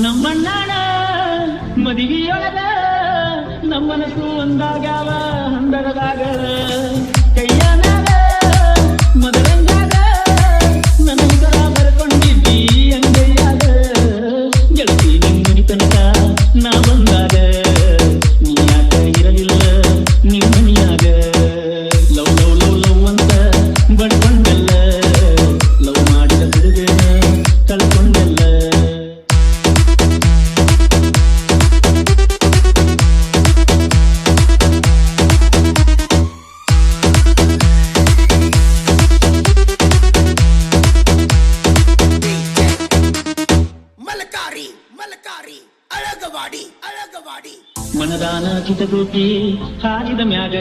ನಮ್ಮಣ್ಣನ ಮದಿಗೆಯೊಳಗ ನಮ್ಮನಸು ಒಂದಾಗ್ಯಾವ ಹಂದರದಾಗ ಕೈಯ ಮ್ಯಾಗ ಮದರಂಗಾಗ ನನ್ನ ಹೆಸರ ಬರ್ಕೊಂಡಿದ್ದಿ ಅಂಗೈಯಾಗ ಗೆಳತಿ ನಿನ್ನ ತನಕ ನಾ ಬಂದಾಗ ನೀ ಯಾಕ ಇರಲಿಲ್ಲ ನಿಮ್ಮ ಮನಿಯಾಗ ಲವ್ ಲವ್ ಲವ್ ಲವ್ ಅಂತ ಬಡ್ಕೊಂಡಲ್ಲ ಲವ್ ಮಾಡಿದ ಹುಡುಗನ ಕಳ್ಕೊಂಡಲ್ಲ ಮನದಾನ ಚಿತಗೂಟಿ ಹಾರಿದ ಮ್ಯಾಗ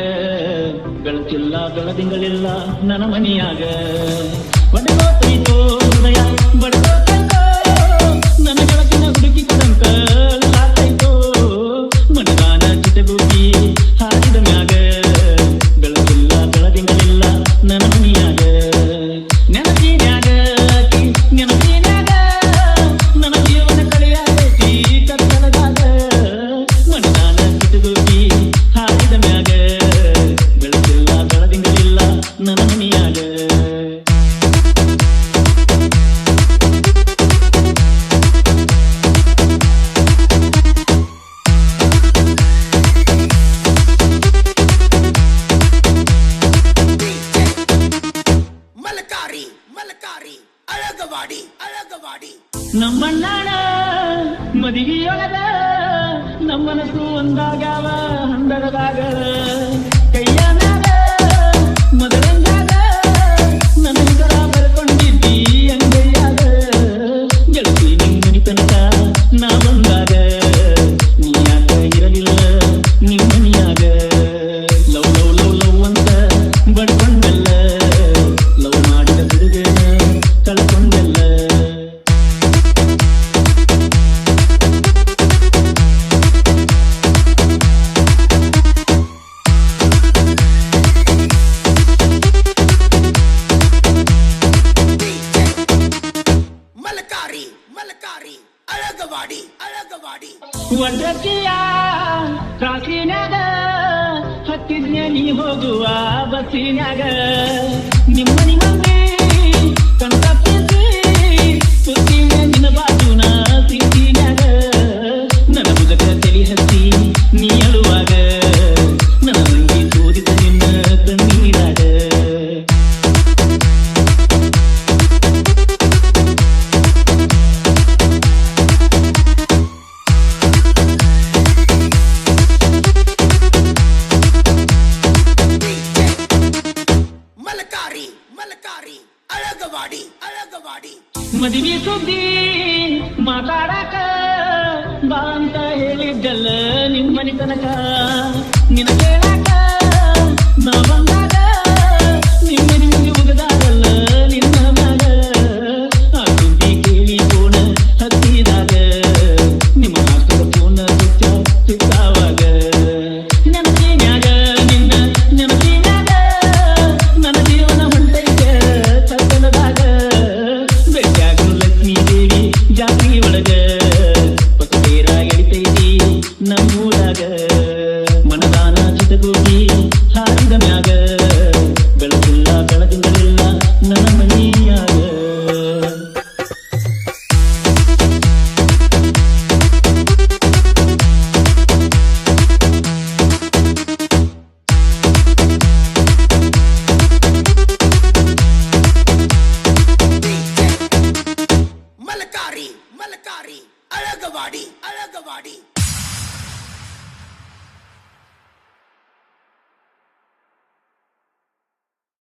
ಬೆಳಕಿಲ್ಲ ಬೆಳದಿಂಗಳಿಲ್ಲ ನನ್ನ ಮನಿಯಾಗ ಬಡಗೋತೈತೋ ಹೃದಯ ಬಡಗೋತೈತೋ ನನ್ನ ಗೆಳತಿನ ಹುಡುಕಿ ಕೊಡಂತ ಸಾಕೈತೋ ಮನದಾನ ಚಿತಗೂಟಿ ಹಾರಿದ ಮ್ಯಾಗ ಬೆಳಕಿಲ್ಲ ಬೆಳದಿಂಗಳಿಲ್ಲ ನನ್ನ ಮನಿಯಾಗ ನೆನಪಿನ್ಯಾಗ ನೆನಪಿನ್ಯಾಗ ನನ್ನ ಜೀವನ ಕಳೆಯಾಗೈತಿ ಕತ್ತಲದಾಗ ಮನದಾನ ಚಿತಗೂಟಿ ಹಾರಿದ ಮ್ಯಾಗ ಬೆಳಕಿಲ್ಲ ಬೆಳದಿಂಗಳಿಲ್ಲ ನನ್ನ ಮನಿಯಾಗ ನಮ್ಮಣ್ಣನ ಮದಿಗೆಯೊಳಗ ನಮ್ಮನಸು ಒಂದಾಗ್ಯಾವ ಹಂದರದಾಗ ಕೈಯ ಮ್ಯಾಗ ಮದರಂಗಾಗ ನನ್ನ ಹೆಸರ ಬರ್ಕೊಂಡಿದ್ದಿ ಅಂಗೈಯಾಗ ಗೆಳತಿ ನಿನ್ನ ತನಕ ನಾ ಬಂದಾಗ ನೀ ಯಾಕ ಇರಲಿಲ್ಲ ನಿಮ್ಮ ಮನಿಯಾಗ ಲವ್ ಲವ್ ಲವ್ ಲವ್ ಅಂತ ಬಡ್ಕೊಂಡಲ್ಲ ಲವ್ ಮಾಡಿದ ಹುಡುಗನ ಕಳ್ಕೊಂಡಲ್ಲ ಒಡ್ಡಕ್ಕಿಯ ಕಾಸಿನ್ಯಾಗ ಹತ್ತಿದ್ನೆ ನೀ ಹೋಗುವ ಬಸ್ಸಿನ್ಯಾಗ ನಿಮ್ಮನಿ ಮಂದಿ ಕಣ್ತಪ್ಪಿಸಿ ಸುತ್ತಿನ ನಿನ್ನ ಬಾಜುನ ಸಿಟ್ಟಿನ್ಯಾಗ ನನ್ನ ಮುದಕ ತಲಿ ಹತ್ತಿ ನೀ ಅಳುವಾಗ ನನ್ನ ತಂಗಿ ಸೋದಿದ ನಿನ್ನ ಕಣ್ಣೀರಾಗ ಮದುವೆ ಸುದ್ದಿ ಮಾತಾಡಕ ಬಾ ಅಂತ ಹೇಳಿದ್ದಲ್ಲ ನಿಮ್ಮನಿ ತನಕ ನಿನ್ನ ಕೇಳಾಕ ನಾ ಬಂದಾಗ ನಿಮ್ಮನಿ ಮುಂದೆ ಉಗದಾಗಲ್ಲ ನಿನ್ನ ಮ್ಯಾಗ ಆ ಸುದ್ದಿ ಕೇಳಿ ಫೋನ ಹತ್ತಿದಾಗ ನಿಮ್ಮ ಹಾಸ್ಟೆಲ್ ಫೋನ ಸಿಕ್ಕಾವಾಗ ನೆನಪಿನ್ಯಾಗ ನಿನ್ನ ನೆನಪಿನ್ಯಾಗ ನನ್ನ ಜೀವನ ಹೊಂಟೈತೆ ಕತ್ತಲದಾಗ ಬೆಟ್ಟಾಗು ಲಕ್ಷ್ಮೀ ದೇವಿ ಜಾತ್ರೆ ಒಳಗ